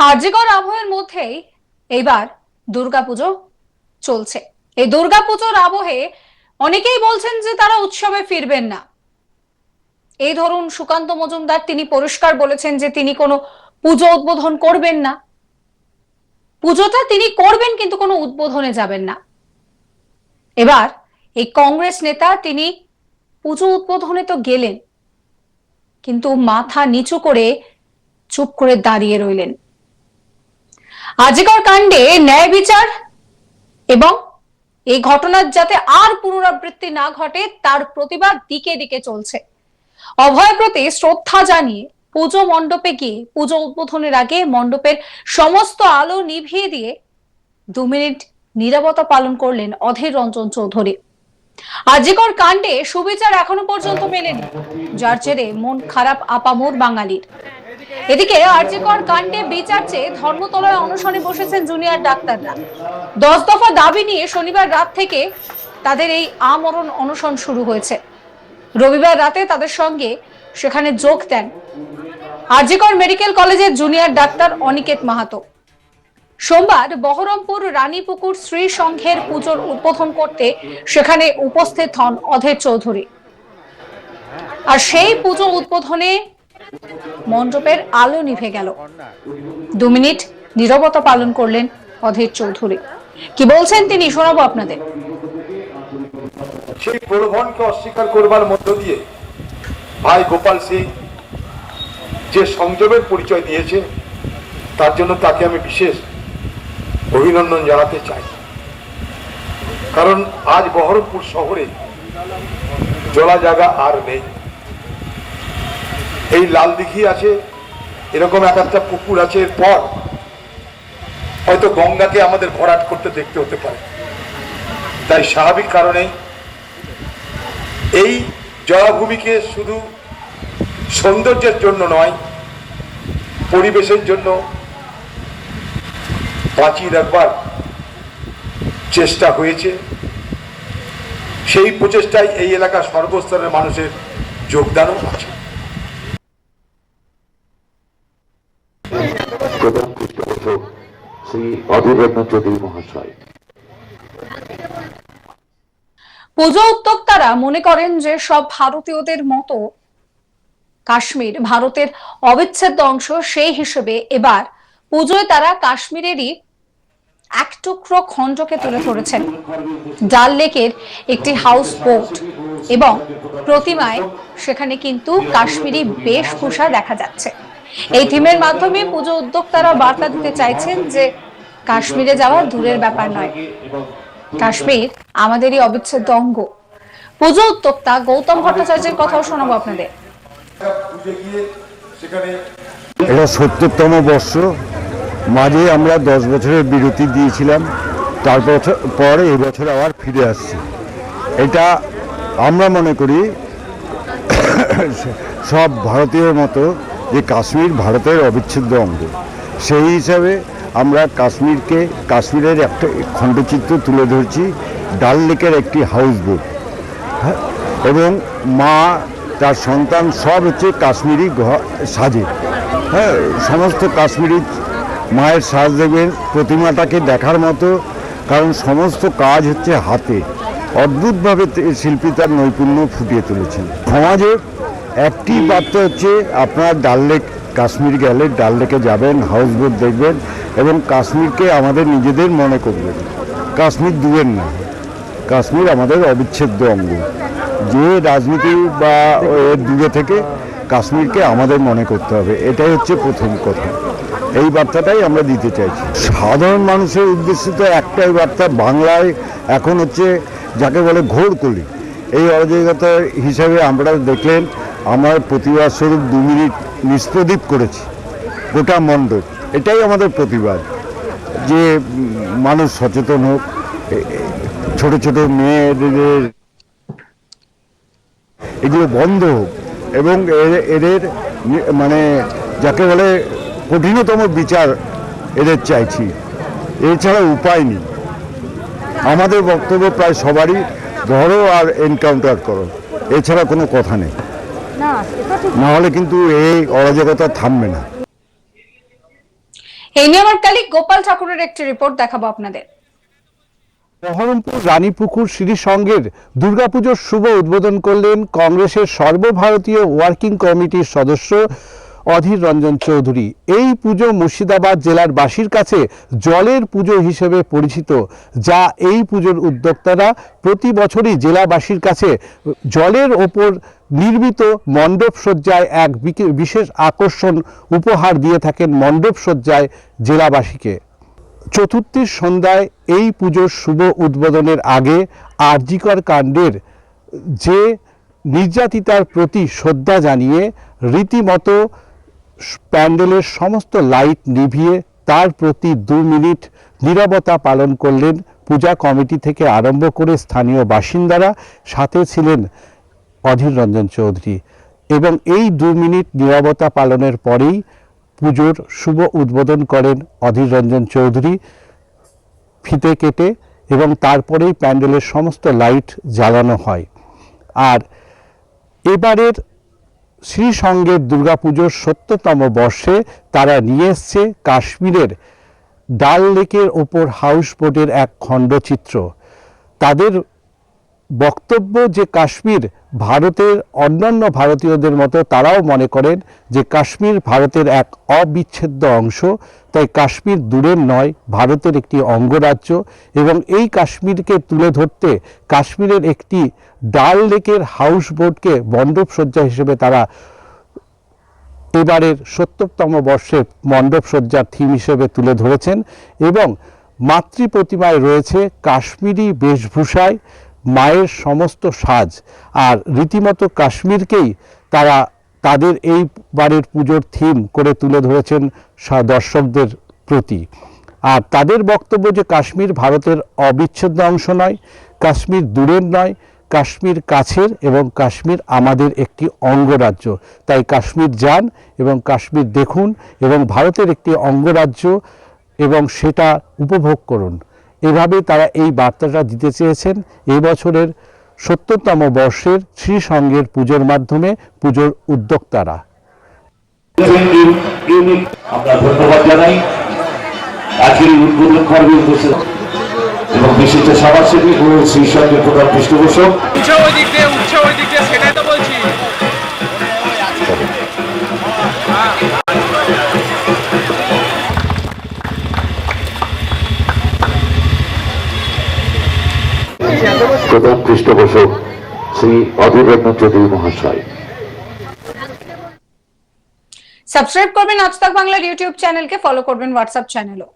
আরজিকর আবহের মধ্যেই এইবার দুর্গাপুজো চলছে। এই দুর্গাপুজোর আবহে অনেকেই বলছেন যে তারা উৎসবে ফিরবেন না। এই ধরুন সুকান্ত মজুমদার তিনি পরিষ্কার বলেছেন যে তিনি কোনো পুজো উদ্বোধন করবেন না। পুজোটা তিনি করবেন কিন্তু কোনো উদ্বোধনে যাবেন না। এবার এই কংগ্রেস নেতা তিনি পুজো উদ্বোধনে তো গেলেন, কিন্তু মাথা নিচু করে চুপ করে দাঁড়িয়ে রইলেন। আরজিকর কাণ্ডে ন্যায় বিচার এবং এই ঘটনার যাতে আর পুনরাবৃত্তি না ঘটে তার প্রতিবাদ দিকে দিকে চলছে। অভয়ের প্রতি শ্রদ্ধা জানিয়ে পুজো মণ্ডপে গিয়ে পুজো উদ্বোধনের আগে মণ্ডপের সমস্ত আলো নিভিয়ে দিয়ে 2 মিনিট নীরবতা পালন করলেন অধীর রঞ্জন চৌধুরী। আরজিকর কাণ্ডে সুবিচার এখনো পর্যন্ত মেলেনি, যার জেরে মন খারাপ আপামর বাঙালির। এদিকে আরজিকর কাণ্ডে বিচার চেয়ে ধর্মতলায় অনশনে বসেছেন জুনিয়র ডাক্তাররা। 10 দফা দাবি নিয়ে শনিবার রাত থেকে তাদের এই আমরণ অনশন শুরু হয়েছে। রবিবার রাতে তাদের সঙ্গে সেখানে যোগ দেন আরজিকর মেডিকেল কলেজের জুনিয়র ডাক্তার অনিকেত মাহাতো। সোমবার বহরমপুর রানীপুকুর শ্রী সংঘের পুজোর উদ্বোধন করতে সেখানে উপস্থিত হন অধীর চৌধুরী। আর সেই পুজো উদ্বোধনে মণ্ডপের আলো নিভে গেল। 2 মিনিট নীরবতা পালন করলেন অধীর চৌধুরী। কি বলছেন তিনি শোনাবো আপনাদের। সেই প্রলোভনকে অস্বীকার করবার মধ্য দিয়ে ভাই গোপাল সিং যে সংযমের পরিচয় দিয়েছে তার জন্য তাকে আমি বিশেষ অভিনন্দন জানাতে চাই। কারণ আজ বহরমপুর শহরে জলা জায়গা আর নেই। এই লাল দিঘি আছে, এরকম একটা পুকুর আছে, এরপর হয়তো গঙ্গাকে আমাদের ভরাট করতে দেখতে হতে পারে। তাই স্বাভাবিক কারণেই এই জলাভূমিকে শুধু সৌন্দর্যের জন্য নয়, পরিবেশের জন্য বাঁচিয়ে রাখবার চেষ্টা হয়েছে। সেই প্রচেষ্টায় এই এলাকার সর্বস্তরের মানুষের যোগদানও আছে। প্রধান পৃষ্ঠপোষক শ্রী অধীর রঞ্জন চৌধুরী মহাশয়। পুজো উদ্যোক্তারা মনে করেন যে সব ভারতীয়দের মতো কাশ্মীর ভারতের অবিচ্ছেদ্য অংশ, সেই হিসেবে এবার পুজোয় তারা কাশ্মীরেরই এক টুকরো খণ্ডকে তুলে ধরেছেন। ডাল লেকের একটি হাউস বোট এবং প্রতিমায় সেখানে কিন্তু কাশ্মীরি বেশভূষা দেখা যাচ্ছে। এই থিমের মাধ্যমে পুজো উদ্যোক্তারা বার্তা দিতে চাইছেন যে কাশ্মীরে যাওয়া দূরের ব্যাপার নয়, কাশ্মীর আমাদেরই অবিচ্ছেদ্য অঙ্গ। পুজো উদ্যোক্তা গৌতম ভট্টাচার্যের কথাও শোনাবো আপনাদের। এটা ৭০তম বর্ষ। মাঝে আমরা 10 বছরের বিরতি দিয়েছিলাম, তারপর পরে এবছর আবার ফিরে আসছি। এটা আমরা মনে করি সব ভারতীয়র মতো যে কাশ্মীর ভারতের অবিচ্ছেদ্য অঙ্গ। সেই হিসাবে আমরা কাশ্মীরের একটা খণ্ডচিত্র তুলে ধরছি, ডাল লেকের একটি হাউস বোট, এবং মা তার সন্তান সব হচ্ছে কাশ্মীরি সাজে। হ্যাঁ, সমস্ত কাশ্মীরি মায়ের সাজ দেবেন। প্রতিমাটাকে দেখার মতো, কারণ সমস্ত কাজ হচ্ছে হাতে। অদ্ভুতভাবে শিল্পী তার নৈপুণ্য ফুটিয়ে তুলেছেন। সমাজে একটি বার্তা হচ্ছে, আপনার ডাল লেক কাশ্মীর গেলে ডাল লেকে যাবেন, হাউস বোট দেখবেন এবং কাশ্মীরকে আমাদের নিজেদের মনে করবেন। কাশ্মীর দূরের না, কাশ্মীর আমাদের অবিচ্ছেদ্য অঙ্গ। যে রাজনীতি বা এর দূরে থেকে কাশ্মীরকে আমাদের মনে করতে হবে, এটাই হচ্ছে প্রথম কথা। এই বার্তাটাই আমরা দিতে চাইছি সাধারণ মানুষের উদ্দেশ্যে। তো একটাই বার্তা, বাংলায় এখন হচ্ছে যাকে বলে ঘোর কলি। এই অরাজকতা হিসাবে আমরা দেখলেন আমার প্রতিবাদ স্বরূপ 2 মিনিট নিষ্প্রদীপ করেছি গোটা মণ্ডপ। এটাই আমাদের প্রতিবাদ, যে মানুষ সচেতন হোক, ছোট ছোট মেয়েদের এগুলো বন্ধ হোক এবং এদের মানে যাকে বলে কঠিনতম বিচার এদের চাইছি। এছাড়া উপায় নেই। আমাদের বক্তব্য প্রায় সবারই, ধরো আর এনকাউন্টার করো, এছাড়া কোনো কথা নেই। না হলে কিন্তু এই অরাজকতা থামবে না। এই নিয়ে আমার কালিক গোপাল ঠাকুরের একটি রিপোর্ট দেখাবো আপনাদের। বহরমপুর রানীপুকুর শ্রী সংঘের দুর্গাপুজোর শুভ উদ্বোধন করলেন কংগ্রেসের সর্বভারতীয় ওয়ার্কিং কমিটির সদস্য অধীর রঞ্জন চৌধুরী। এই পুজো মুর্শিদাবাদ জেলার বাসীর কাছে জলের পুজো হিসেবে পরিচিত, যা এই পুজোর উদ্যোক্তারা প্রতি বছরই জেলাবাসীর কাছে জলের ওপর নির্মিত মণ্ডপ সজ্জায় এক বিশেষ আকর্ষণ উপহার দিয়ে থাকেন মণ্ডপ সজ্জায় জেলাবাসীকে। চতুর্থীর সন্ধ্যায় এই পুজোর শুভ উদ্বোধনের আগে আরজিকর কাণ্ডের যে নির্যাতিতার প্রতি শ্রদ্ধা জানিয়ে রীতিমতো প্যান্ডেলের সমস্ত লাইট নিভিয়ে তার প্রতি 2 মিনিট নীরবতা পালন করলেন পূজা কমিটি থেকে আরম্ভ করে স্থানীয় বাসিন্দারা, সাথে ছিলেন অধীর রঞ্জন চৌধুরী। এবং এই 2 মিনিট নীরবতা পালনের পরেই পুজোর শুভ উদ্বোধন করেন অধীর রঞ্জন চৌধুরী ফিতে কেটে, এবং তারপরেই প্যান্ডেলের সমস্ত লাইট জ্বালানো হয়। আর এবারের শ্রী সংঘের দুর্গাপুজোর 70তম বর্ষে তারা নিয়ে এসছে কাশ্মীরের ডাল লেকের ওপর হাউসবোটের এক খণ্ডচিত্র। তাদের বক্তব্য যে কাশ্মীর ভারতের অন্যান্য ভারতীয়দের মতো তারাও মনে করেন যে কাশ্মীর ভারতের এক অবিচ্ছেদ্য অংশ, তাই কাশ্মীর দূরের নয়, ভারতের একটি অঙ্গরাজ্য। এবং এই কাশ্মীরকে তুলে ধরতে কাশ্মীরের একটি ডাল লেকের হাউসবোটকে মণ্ডপ সজ্জা হিসেবে তারা এবারের 70তম বর্ষের মণ্ডপ সজ্জার থিম হিসেবে তুলে ধরেছেন। এবং মাতৃ প্রতিমায় রয়েছে কাশ্মীরি বেশভূষায় মায়ের সমস্ত সাজ, আর রীতিমতো কাশ্মীরকেই তারা তাদের এইবারের পুজোর থিম করে তুলে ধরেছেন দর্শকদের প্রতি। আর তাদের বক্তব্য যে কাশ্মীর ভারতের অবিচ্ছেদ্য অংশ নয়, কাশ্মীর দূরের নয়, কাশ্মীর কাছের, এবং কাশ্মীর আমাদের একটি অঙ্গরাজ্য। তাই কাশ্মীর যান এবং কাশ্মীর দেখুন এবং ভারতের একটি অঙ্গরাজ্য এবং সেটা উপভোগ করুন। এভাবে তারা এই বার্তাটা দিতে চেয়েছেন এই বছরের 70তম বর্ষের শ্রী সংঘের পুজোর মাধ্যমে পুজোর উদ্যোক্তারা। আমরা ধন্যবাদ জানাই আজকের উদ্বোধন করবে এবং বিশিষ্ট সমাজসেবী ও শ্রী সংঘের প্রধান পৃষ্ঠপোষক সেটাই তো বলছি। প্রধান পৃষ্ঠপোষক শ্রী অধীর রঞ্জন চৌধুরী মহাশয়। সাবস্ক্রাইব করবেন আজ তাক বাংলার ইউটিউব চ্যানেলকে, ফলো করবেন হোয়াটসঅ্যাপ চ্যানেলও।